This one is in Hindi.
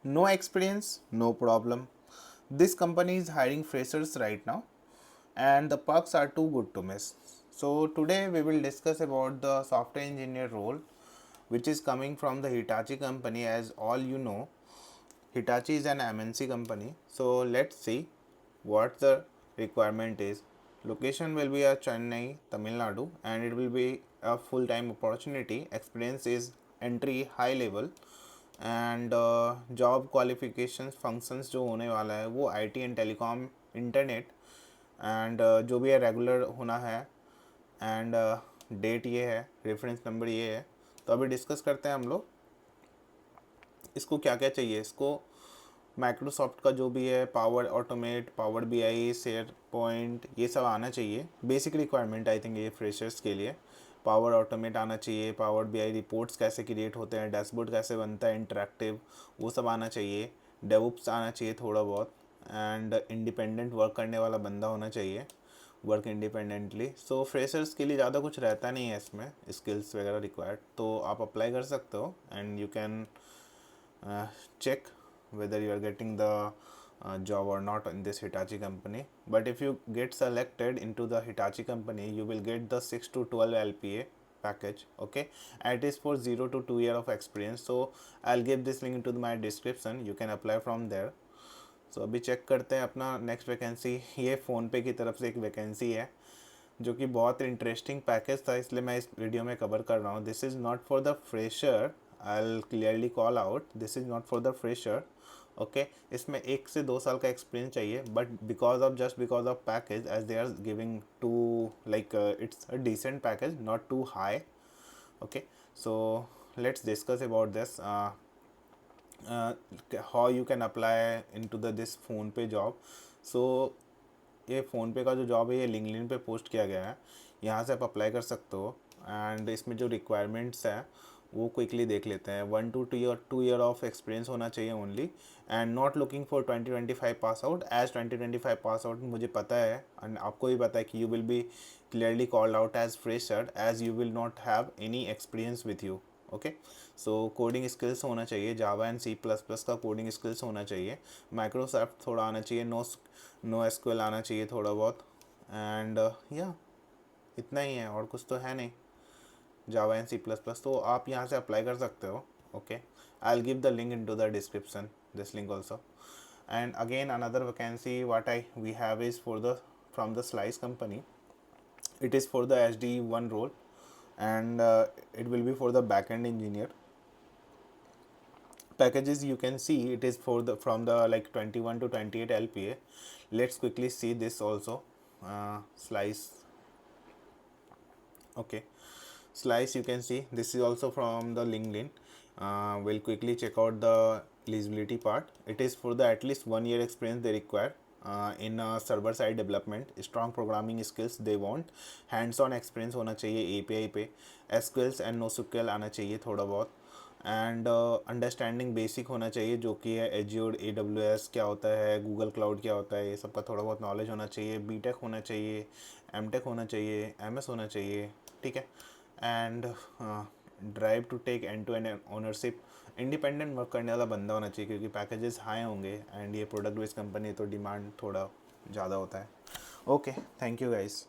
No experience, no problem. This company is hiring freshers right now, and the perks are too good to miss. So today we will discuss about the software engineer role, which is coming from the Hitachi company. As all you know, Hitachi is an MNC company. So let's see what the requirement is. Location will be at Chennai, Tamil Nadu, and it will be a full-time opportunity. Experience is entry high level, and job qualifications functions जो होने वाला है वो IT and telecom, internet, and जो भी है रेगुलर होना है, एंड डेट ये है, रेफरेंस नंबर ये है. तो अभी डिस्कस करते हैं हम लोग इसको क्या क्या चाहिए. इसको माइक्रोसॉफ्ट का जो भी है, power automate, power BI, share point, ये सब आना चाहिए. बेसिक रिक्वायरमेंट आई थिंक ये फ्रेशर्स के लिए. पावर ऑटोमेट आना चाहिए, पावर बीआई रिपोर्ट्स कैसे क्रिएट होते हैं, डैशबोर्ड कैसे बनता है इंटरेक्टिव, वो सब आना चाहिए. डेवऑप्स आना चाहिए थोड़ा बहुत, एंड इंडिपेंडेंट वर्क करने वाला बंदा होना चाहिए, वर्क इंडिपेंडेंटली. सो फ्रेशर्स के लिए ज़्यादा कुछ रहता नहीं है इसमें, स्किल्स वगैरह रिक्वायर्ड, तो आप अप्लाई कर सकते हो and you can check whether you are getting the job or not in this Hitachi company. But if you get selected into the Hitachi company, you will get the 6 to 12 LPA package. Okay, and it is for 0 to 2 year of experience. So I'll give this link into my description, you can apply from there. So अभी चेक करते हैं अपना नेक्स्ट वैकेंसी. ये फ़ोनपे की तरफ से एक वैकेंसी है जो कि बहुत इंटरेस्टिंग पैकेज था, इसलिए मैं इस वीडियो में कवर कर रहा हूँ. This is not for the fresher, I clearly call out, this is not for the fresher. Okay, इसमें 1 से 2 साल का एक्सपीरियंस चाहिए, but because of package, as they are giving to like it's a decent package, not too high. Okay, so let's discuss about this, how you can apply in to the this PhonePe job. So ये फ़ोनपे का जो जॉब है ये लिंक्डइन पे पोस्ट किया गया है, यहाँ से आप अप्लाई कर सकते हो. एंड इसमें जो रिक्वायरमेंट्स हैं वो क्विकली देख लेते हैं. 1 to 2 year ऑफ एक्सपीरियंस होना चाहिए only, and not looking for 2025 pass out. As 2025 pass out मुझे पता है, एंड आपको भी पता है कि you will be clearly called out as fresher, as you will not have any experience with you. Okay, so coding skills होना चाहिए, जावा एंड C++ का कोडिंग स्किल्स होना चाहिए, माइक्रोसॉफ्ट थोड़ा आना चाहिए, नो एसक्यूएल आना चाहिए थोड़ा बहुत, एंड या इतना ही है, और कुछ तो है नहीं. जावा एंड C++, तो आप यहाँ से अप्लाई कर सकते हो. Okay, I will give the link in to the description, this link also. And again another vacancy what I we have is for the from the Slice company. It is for the SD1 role, and it will be for the backend engineer. Packages you can see it is for the from the like 21 to 28 LPA. Let's quickly see this also. Slice. Okay, slice, you can see this is also from the LinkedIn. We'll quickly check out the eligibility part. It is for the at least 1 year experience they require in server side development, strong programming skills they want, hands on experience होना चाहिए API पे, SQLs and NoSQL आना चाहिए थोड़ा बहुत, एंड अंडरस्टैंडिंग बेसिक होना चाहिए जो कि है एज्योर, AWS क्या होता है, गूगल क्लाउड क्या होता है, ये सब का थोड़ा बहुत नॉलेज होना चाहिए. बीटेक होना चाहिए, एमटेक होना चाहिए, एमएस होना चाहिए. ठीक है, and drive to take end to end ownership, independent work करने वाला बंदा होना चाहिए क्योंकि पैकेजेस हाई होंगे, एंड ये प्रोडक्ट बेस्ड कंपनी तो डिमांड थोड़ा ज़्यादा होता है. Okay, thank you guys.